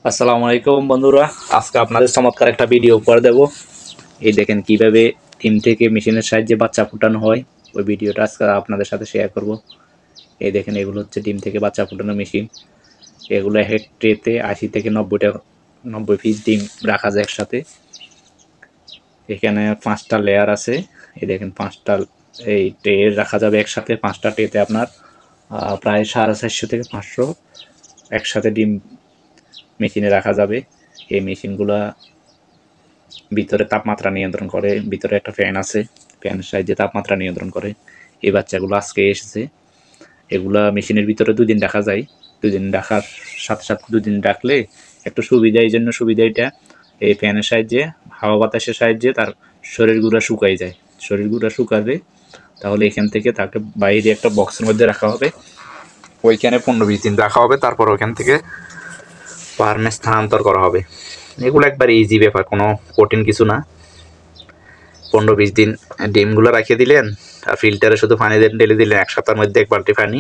আসসালামু আলাইকুম বন্ধুরা, আজকে আপনাদের চমৎকার একটা ভিডিও করে দেব। এই দেখেন কিভাবে ডিম থেকে মেশিনের সাহায্যে বাচ্চা ফুটানো হয়, ওই ভিডিওটা আজকে আপনাদের সাথে শেয়ার করব। এই দেখেন এগুলো হচ্ছে ডিম থেকে বাচ্চা ফুটানো মেশিন। এগুলো এক ট্রেতে 80 থেকে 90 পিস ডিম রাখা যায় একসাথে। এখানে 5টা লেয়ার আছে। এই দেখেন 5টা এই ট্রে রাখা যাবে একসাথে। 5টা ট্রেতে আপনার প্রায় 450 থেকে 500 একসাথে ডিম মেশিনে রাখা যাবে। এই মেশিনগুলা ভিতরে তাপমাত্রা নিয়ন্ত্রণ করে, ভিতরে একটা ফ্যান আছে, ফ্যানের সাহায্যে তাপমাত্রা নিয়ন্ত্রণ করে। এই বাচ্চাগুলো আজকে এসেছে। এগুলা মেশিনের ভিতরে 2 দিন রাখা যায়। 2 দিন রাখার সাথে সাথে 2 দিন রাখলে একটু সুবিধা, এই জন্য সুবিধা এটা, এই ফ্যানের সাহায্যে হাওয়া বাতাসের সাহায্যে তার শরীরগুলো শুকাই যায়। শরীরগুলো শুকাবে, তাহলে এখান থেকে তাকে বাইরে একটা বক্সের মধ্যে রাখা হবে, ওইখানে 15-20 দিন রাখা হবে। তারপর ওইখান থেকে ফার্মে স্থানান্তর করা হবে। এগুলো একবার ইজি ব্যাপার, কোনো কঠিন কিছু না। 15-20 দিন ডিমগুলো রাখিয়ে দিলেন, আর ফিল্টারে শুধু পানি ঢেলে দিলেন। 1 সপ্তাহের মধ্যে 1 বালতি পানি,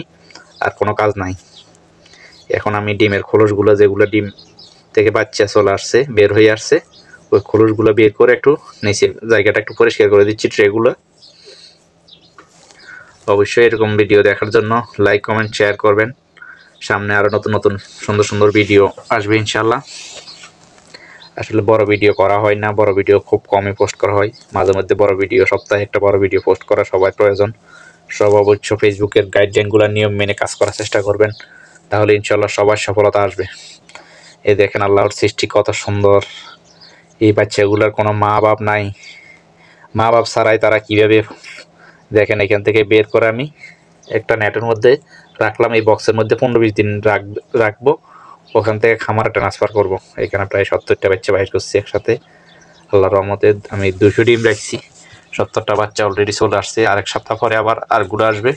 আর কোনো কাজ নাই। এখন আমি ডিমের খোলসগুলো, যেগুলো ডিম থেকে বাচ্চা চলে আসছে, বের হয়ে আসছে, ওই খোলসগুলো বের করে একটু নিচে জায়গাটা একটু পরিষ্কার করে দিচ্ছি, ট্রেগুলো। অবশ্যই এরকম ভিডিও দেখার জন্য লাইক, কমেন্ট, শেয়ার করবেন। সামনে আরও নতুন নতুন সুন্দর সুন্দর ভিডিও আসবে ইনশাল্লাহ। আসলে বড় ভিডিও করা হয় না, বড় ভিডিও খুব কমই পোস্ট করা হয়। মাঝে মধ্যে বড় ভিডিও, সপ্তাহে একটা বড় ভিডিও পোস্ট করা সবার প্রয়োজন। সব অবশ্য ফেসবুকের গাইডলাইনগুলো নিয়ম মেনে কাজ করার চেষ্টা করবেন, তাহলে ইনশাল্লাহ সবার সফলতা আসবে। এই দেখেন আল্লাহর সৃষ্টি কত সুন্দর। এই বাচ্চাগুলোর কোনো মা বাপ নাই, মা বাপ ছাড়াই তারা কীভাবে, দেখেন এখান থেকে বের করে আমি একটা নেটের মধ্যে রাখলাম। এই বক্সের মধ্যে 15-20 দিন রাখবো। ওখান থেকে খামারে ট্রান্সফার করব। এখানে প্রায় 70টা বাচ্চা বাইর করছি একসাথে। আল্লাহর রহমতে আমি 200 ডিম রাখছি। 70টা বাচ্চা অলরেডি চলে আসছে। আর 1 সপ্তাহ পরে আবার আরগুলো আসবে।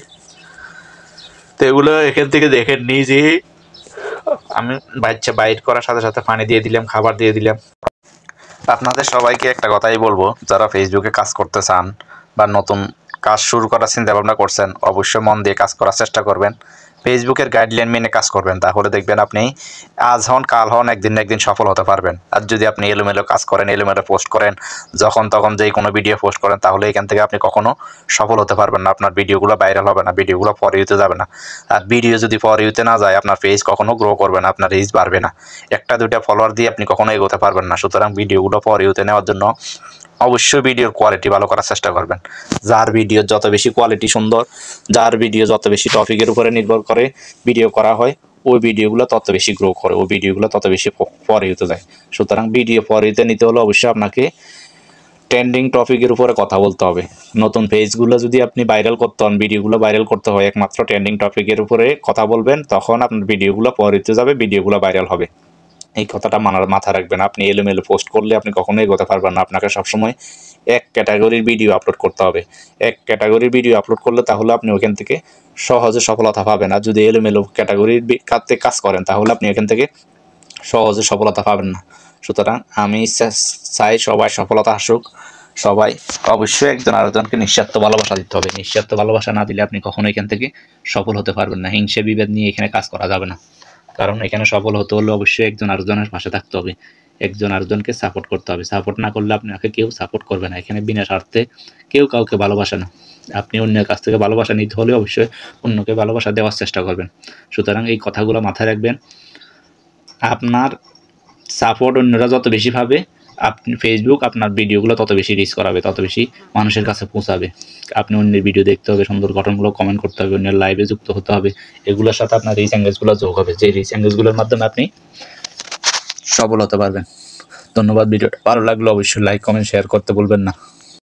তো এগুলো এখান থেকে দেখেন নিজে আমি বাচ্চা বাইর করার সাথে সাথে পানি দিয়ে দিলাম, খাবার দিয়ে দিলাম। আপনাদের সবাইকে একটা কথাই বলবো, যারা ফেসবুকে কাজ করতে চান বা নতুন কাজ শুরু করার চিন্তা ভাবনা করছেন, অবশ্যই মন দিয়ে কাজ করার চেষ্টা করবেন। ফেসবুকের গাইডলাইন মেনে কাজ করবেন, তাহলে দেখবেন আপনি আজ হন কাল হন একদিন না একদিন সফল হতে পারবেন। আর যদি আপনি এলোমেলো কাজ করেন, এলোমেলো পোস্ট করেন, যখন তখন যেই কোনো ভিডিও পোস্ট করেন, তাহলে এখান থেকে আপনি কখনো সফল হতে পারবেন না। আপনার ভিডিওগুলো ভাইরাল হবে না, ভিডিওগুলো ফর ইউতে যাবে না। আর ভিডিও যদি ফর ইউতে না যায়, আপনার পেজ কখনো গ্রো করবে না, আপনার রিচ বাড়বে না। 1-2টা ফলোয়ার দিয়ে আপনি কখনো এগোতে পারবেন না। সুতরাং ভিডিওগুলো ফর ইউতে নেওয়ার জন্য অবশ্যই ভিডিওর কোয়ালিটি ভালো করার চেষ্টা করবেন। যার ভিডিও যত বেশি কোয়ালিটি সুন্দর, যার ভিডিও যত বেশি টপিকের উপরে নির্ভর করে ভিডিও করা হয়, ওই ভিডিওগুলো তত বেশি গ্রো করে, ওই ভিডিওগুলো তত বেশি ফর ইউতে যায়। সুতরাং ভিডিও ফর ইউতে নিতে হলে অবশ্যই আপনাকে ট্রেন্ডিং টপিকের উপরে কথা বলতে হবে। নতুন পেজগুলো যদি আপনি ভাইরাল করতে হন, ভিডিওগুলো ভাইরাল করতে হয়, একমাত্র ট্রেন্ডিং টপিকের উপরে কথা বলবেন, তখন আপনার ভিডিওগুলো ফর ইউতে যাবে, ভিডিওগুলো ভাইরাল হবে। এই কথাটা মাথায় রাখবেন। আপনি এলোমেলো পোস্ট করলে আপনি কখনোই এগোতে পারবেন না। আপনাকে সবসময় এক ক্যাটাগরির ভিডিও আপলোড করতে হবে। এক ক্যাটাগরির ভিডিও আপলোড করলে তাহলে আপনি ওখান থেকে সহজে সফলতা পাবেন। আর যদি এলোমেলো ক্যাটাগরির কাজ করেন, তাহলে আপনি ওখান থেকে সহজে সফলতা পাবেন না। সুতরাং আমি চাই সবাই সফলতা আসুক। সবাই অবশ্যই একজন আরেকজনকে নিঃস্বার্থ ভালোবাসা দিতে হবে। নিঃস্বার্থ ভালোবাসা না দিলে আপনি কখনো এখান থেকে সফল হতে পারবেন না। হিংসা বিভেদ নিয়ে এখানে কাজ করা যাবে না, কারণ এখানে সফল হতে হলে অবশ্যই একজন আরেকজনের পাশে থাকতে হবে, একজন আরেকজনকে সাপোর্ট করতে হবে। সাপোর্ট না করলে আপনাকে কেউ সাপোর্ট করবে না। এখানে বিনা স্বার্থে কেউ কাউকে ভালোবাসে না। আপনি অন্যের কাছ থেকে ভালোবাসা নিতে হলে অবশ্যই অন্যকে ভালোবাসা দেওয়ার চেষ্টা করবেন। সুতরাং এই কথাগুলো মাথায় রাখবেন। আপনার সাপোর্ট অন্যরা যত বেশি পাবে, আপনি ফেসবুক আপনার ভিডিওগুলো তত বেশি রিচ করাবে, তত বেশি মানুষের কাছে পৌঁছাবে। আপনি অন্যের ভিডিও দেখতে হবে, সুন্দর গঠনগুলো কমেন্ট করতে হবে, অন্যের লাইভে যুক্ত হতে হবে। এগুলোর সাথে আপনার রিচ এঙ্গেজগুলো যোগ হবে, যে রিচ এঙ্গেজগুলোর মাধ্যমে আপনি সফল হতে পারবেন। ধন্যবাদ। ভিডিওটা ভালো লাগলে অবশ্যই লাইক, কমেন্ট, শেয়ার করতে ভুলবেন না।